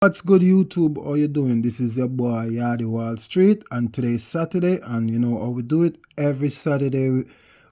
What's good, YouTube? How you doing? This is your boy Yardi Wall Street, and today is Saturday, and you know how we do it. Every Saturday,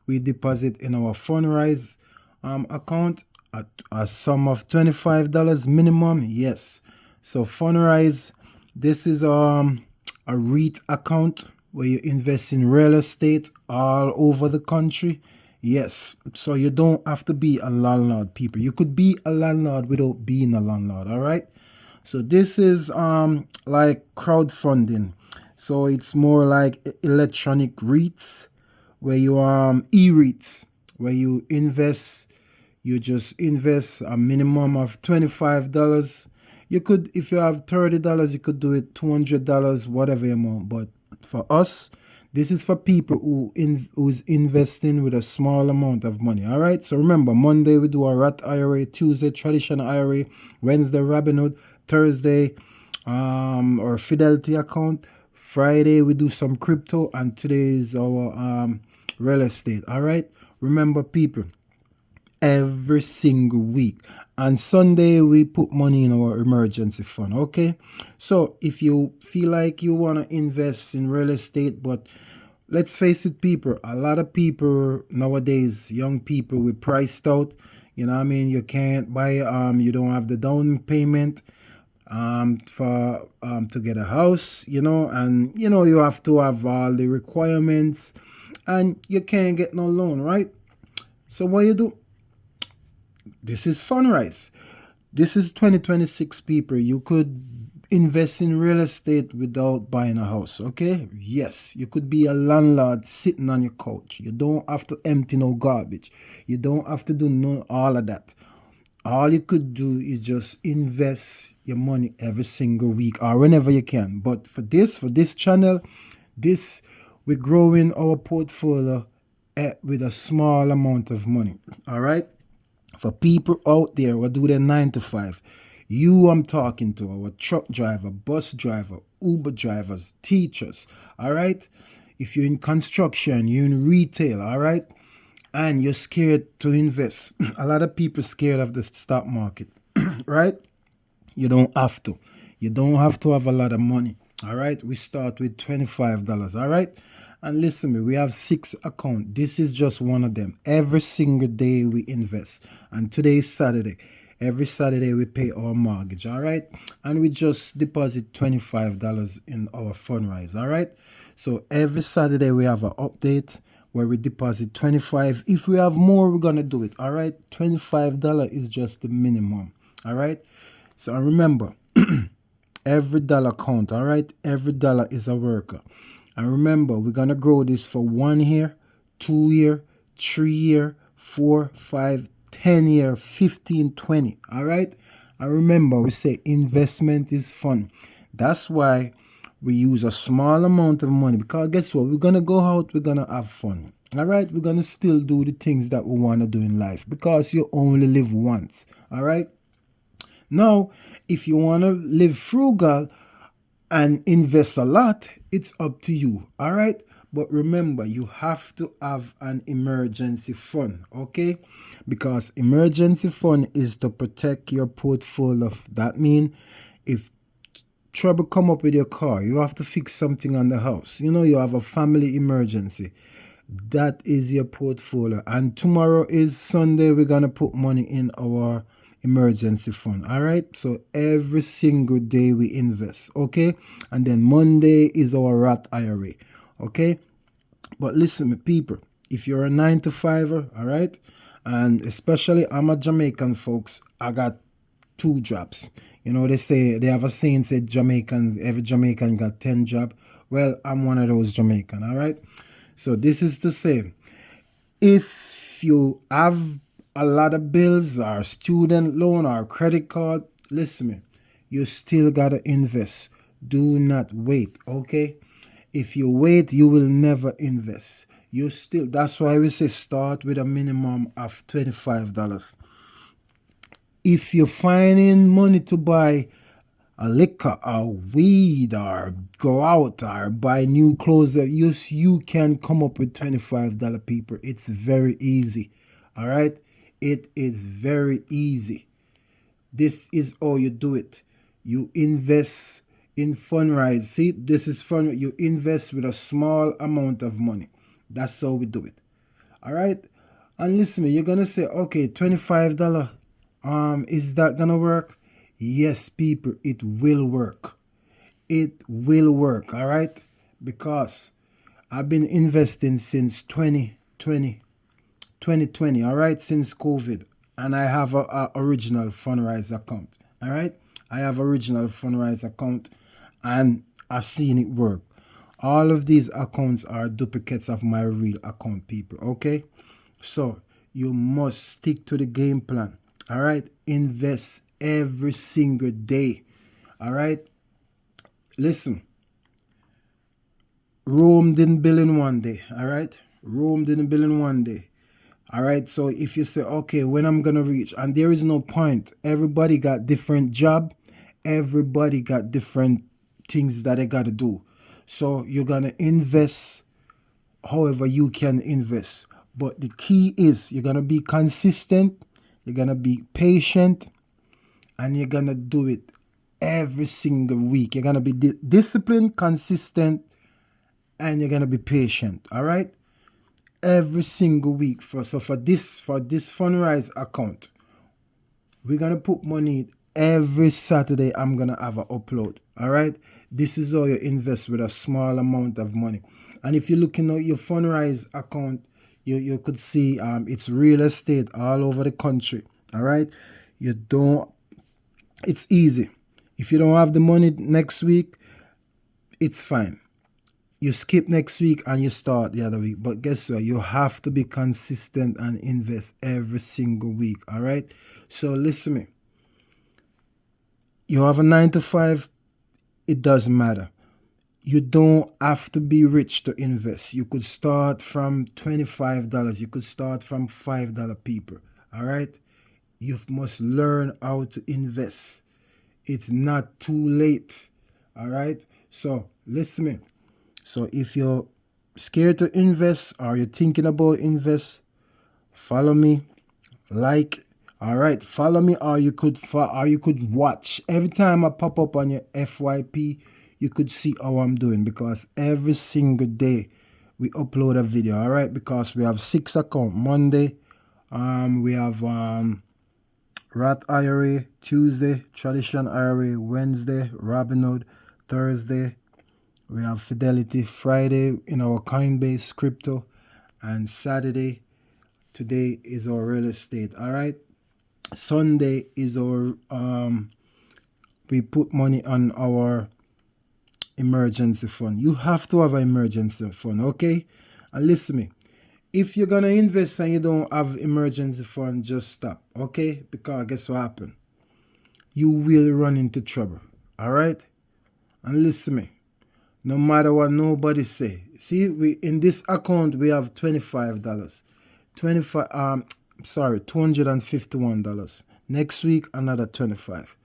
we deposit in our funrise account at a sum of $25 minimum. Yes, so funrise. This is a REIT account where you invest in real estate all over the country. Yes, so you don't have to be a landlord, people. You could be a landlord without being a landlord. All right. So this is like crowdfunding. So it's more like electronic REITs where you e-REITs where you just invest a minimum of $25. You could, if you have $30, you could do it $200, whatever amount. But for us, this is for people who's investing with a small amount of money. All right. So remember, Monday we do a Roth IRA, Tuesday traditional IRA, Wednesday Robinhood, Thursday or Fidelity account. Friday we do some crypto, and today is our real estate. All right. Remember, people, every single week. And Sunday, we put money in our emergency fund. Okay. So if you feel like you want to invest in real estate, but let's face it, people, a lot of people nowadays, young people, we priced out. You know what I mean? You can't buy, you don't have the down payment for to get a house, and you have to have all the requirements, and you can't get no loan, right? So what you do? This is funrise. This is 2026, people. You could invest in real estate without buying a house. Okay, yes, you could be a landlord sitting on your couch. You don't have to empty no garbage. You don't have to do no all of that. All you could do is just invest your money every single week or whenever you can. But for this channel, this we're growing our portfolio with a small amount of money. All right. For people out there who do their 9 to 5, I'm talking to, our truck driver, bus driver, Uber drivers, teachers. All right. If you're in construction, you're in retail. All right. And you're scared to invest. A lot of people scared of the stock market, right? You don't have to. You don't have to have a lot of money. All right. We start with $25. All right. And listen me, we have 6 accounts. This is just one of them. Every single day we invest. And today is Saturday. Every Saturday we pay our mortgage. All right. And we just deposit $25 in our funrise. All right. So every Saturday we have an update where we deposit 25. If we have more, we're gonna do it. All right. $25 is just the minimum. All right. So remember, every dollar count. All right. Every dollar is a worker. And remember, we're gonna grow this for 1 year, 2 year, 3 year, 4, 5, 10 year, 15, 20. All right. And remember, we say investment is fun. That's why we use a small amount of money, because guess what? We're gonna go out, we're gonna have fun. All right, we're gonna still do the things that we want to do in life, because you only live once. All right. Now, if you want to live frugal and invest a lot, it's up to you. All right. But remember, you have to have an emergency fund, okay? Because emergency fund is to protect your portfolio. That means if trouble come up with your car, you have to fix something on the house, you have a family emergency, that is your portfolio. And tomorrow is Sunday, we're gonna put money in our emergency fund. All right. So every single day we invest. Okay. And then Monday is our Roth IRA. Okay. But listen, people, if you're a 9 to 5er, all right, and especially I'm a Jamaican, folks, I got 2 jobs. They say, they have a saying, said every Jamaican got 10 jobs. Well, I'm one of those Jamaican. All right. So this is to say, if you have a lot of bills or student loan or credit card, listen me, you still gotta invest. Do not wait. Okay. If you wait, you will never invest. That's why we say start with a minimum of $25. If you're finding money to buy a liquor or weed or go out or buy new clothes, that you can come up with $25, people. It's very easy. All right. It is very easy. This is how you do it. You invest in funrise. See, this is fun. You invest with a small amount of money. That's how we do it. All right. And listen, you're gonna say, okay, $25. Is that gonna work? Yes, people, it will work. It will work. All right, because I've been investing since 2020. All right, since COVID, and I have a original funrise account. All right, I have original funrise account, and I've seen it work. All of these accounts are duplicates of my real account, people. Okay, so you must stick to the game plan. All right, invest every single day. All right, listen. Rome didn't build in one day. All right, Rome didn't build in one day. All right, so if you say, okay, when I'm gonna reach, and there is no point. Everybody got different job. Everybody got different things that they gotta do. So you're gonna invest however you can invest. But the key is you're gonna be consistent, you're gonna be patient, and you're gonna do it every single week. You're gonna be disciplined, consistent, and you're gonna be patient. All right, every single week. For this funrise account, we're gonna put money every Saturday. I'm gonna have an upload. All right, this is how you invest with a small amount of money. And if you're looking at your funrise account, you could see it's real estate all over the country. All right, it's easy. If you don't have the money next week, it's fine. You skip next week and you start the other week. But guess what? You have to be consistent and invest every single week. All right. So listen to me. You have a 9 to 5. It doesn't matter. You don't have to be rich to invest. You could start from $25. You could start from $5, people. All right. You must learn how to invest. It's not too late. All right. So listen to me. So if you're scared to invest or you're thinking about invest, follow me, like. All right, follow me, or you could watch every time I pop up on your FYP. You could see how I'm doing, because every single day we upload a video. All right, because we have 6 accounts. Monday, we have Rat IRA, Tuesday Tradition IRA, Wednesday Robinhood, Thursday we have Fidelity, Friday in our Coinbase crypto, and Saturday, today is our real estate. All right, Sunday is our we put money on our emergency fund. You have to have an emergency fund, okay? And listen to me. If you're gonna invest and you don't have emergency fund, just stop, okay? Because guess what happen? You will run into trouble. All right? And listen to me. No matter what nobody say. See, we in this account we have $25. $251. Next week another 25.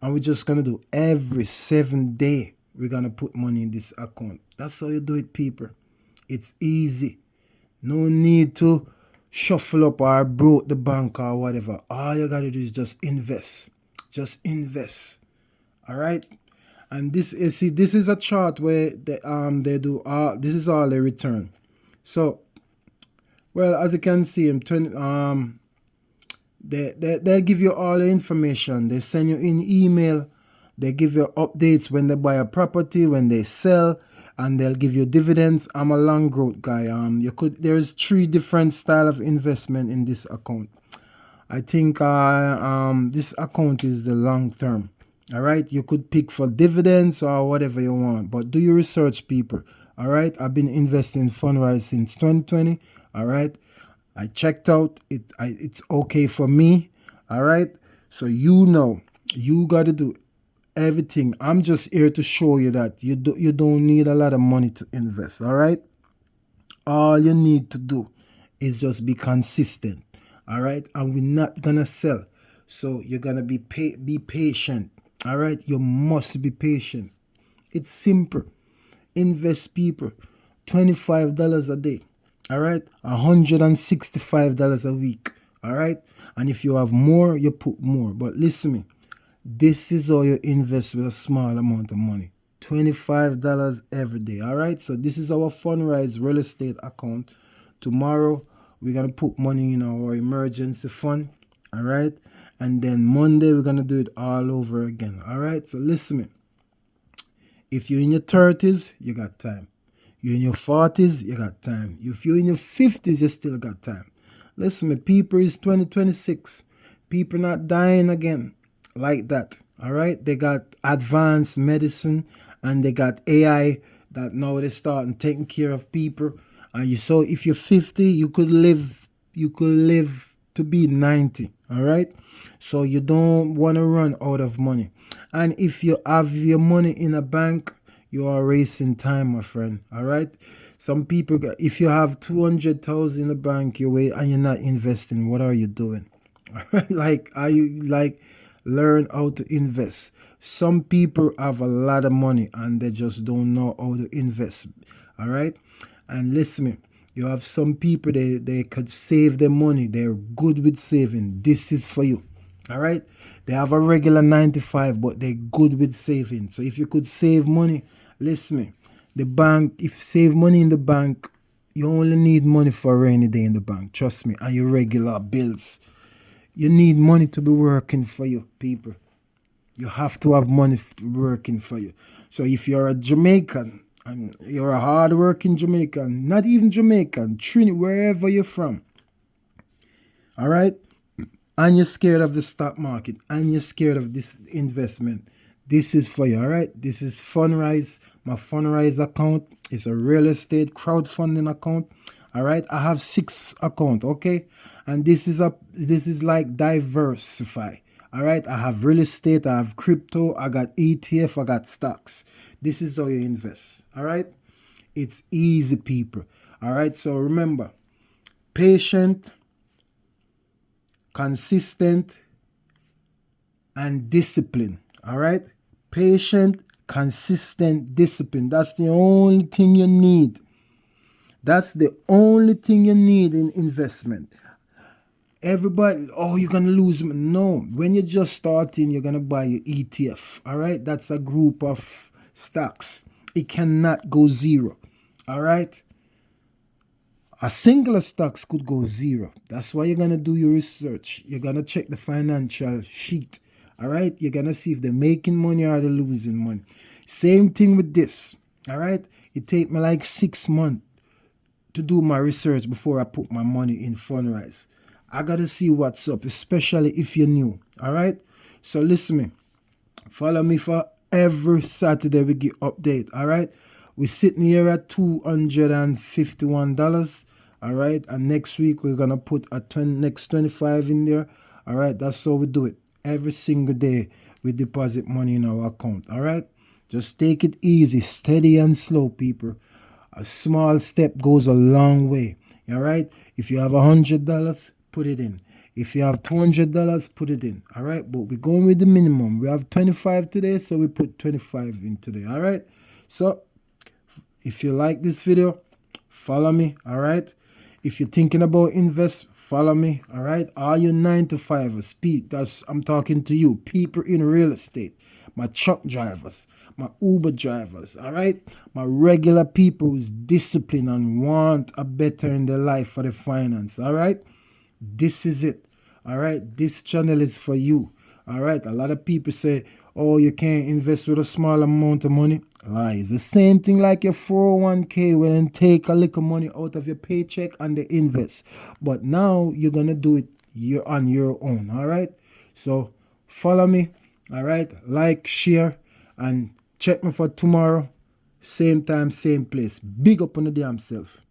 And we're just gonna do every 7 day. We're gonna put money in this account. That's how you do it, people. It's easy. No need to shuffle up or broke the bank or whatever. All you gotta do is just invest. Just invest. All right. And this is a chart where they do this is all they return. So, well, as you can see, they'll give you all the information. They send you in email. They give you updates when they buy a property, when they sell, and they'll give you dividends. I'm a long growth guy. There's 3 different style of investment in this account. I think this account is the long term. All right, you could pick for dividends or whatever you want, but do your research, people. All right, I've been investing in funrise since 2020. All right, I checked out it. It's okay for me. All right, so you got to do everything. I'm just here to show you that you don't need a lot of money to invest. All right, all you need to do is just be consistent. All right, and we're not gonna sell, so you're gonna be patient. All right, you must be patient. It's simple. Invest, people. $25 a day. All right, $165 a week. All right, and if you have more, you put more. But listen to me. This is how you invest with a small amount of money. $25 every day. All right. So this is our funrise real estate account. Tomorrow we're gonna put money in our emergency fund. All right. And then Monday we're gonna do it all over again. All right. So listen me. If you're in your 30s, you got time. You're in your 40s, you got time. If you're in your 50s, you still got time. Listen me, people, is 2026. People not dying again like that. All right. They got advanced medicine and they got AI that now they starting taking care of people. And you so if you're 50, you could live to be 90. All right. So you don't want to run out of money. And if you have your money in a bank, you are wasting time, my friend. All right. Some people, if you have 200,000 in the bank, and you're not investing, what are you doing? Like, are you like learn how to invest? Some people have a lot of money and they just don't know how to invest. All right. And listen me, you have some people they could save their money. They're good with saving. This is for you. All right. They have a regular 9 to 5, but they're good with saving. So if you could save money, listen me. The bank, if you save money in the bank, you only need money for a rainy day in the bank. Trust me. And your regular bills. You need money to be working for you, people. You have to have money working for you. So if you're a Jamaican and you're a hard-working Jamaican, not even Jamaican, Trinity, wherever you're from, all right, and you're scared of the stock market and you're scared of this investment, this is for you. All right. This is funrise. My funrise account is a real estate crowdfunding account. All right. I have 6 accounts. Okay. And this is like diversify. All right. I have real estate. I have crypto. I got ETF. I got stocks. This is how you invest. All right. It's easy, people. All right. So remember, patient, consistent, and discipline. All right. Patient, consistent, discipline. That's the only thing you need. That's the only thing you need in investment. Everybody, oh, you're going to lose. No, when you're just starting, you're going to buy your ETF. All right. That's a group of stocks. It cannot go zero. All right. A singular stocks could go zero. That's why you're going to do your research. You're going to check the financial sheet. All right. You're going to see if they're making money or they're losing money. Same thing with this. All right. It take me like 6 months to do my research before I put my money in funrise. I got to see what's up, especially if you're new. All right. So listen me. Follow me for every Saturday we get update. All right. We're sitting here at $251. All right. And next week we're going to put a next 25 in there. All right. That's how we do it. Every single day we deposit money in our account. All right. Just take it easy, steady and slow, people. A small step goes a long way. All right. If you have $100, put it in. If you have $200, put it in. All right. But we're going with the minimum. We have 25 today, so we put 25 in today. All right. So if you like this video, follow me. All right. If you're thinking about invest, follow me. All right. All you 9 to 5ers, I'm talking to you, people in real estate, my truck drivers, my Uber drivers. All right. My regular people who's disciplined and want a better in their life for the finance. All right. This is it. All right. This channel is for you. All right. A lot of people say, oh, you can't invest with a small amount of money. Lies. The same thing like your 401k when you take a little money out of your paycheck and they invest. But now you're going to do it on your own. All right. So follow me. All right. Like, share, and check me for tomorrow. Same time, same place. Big up on the damn self.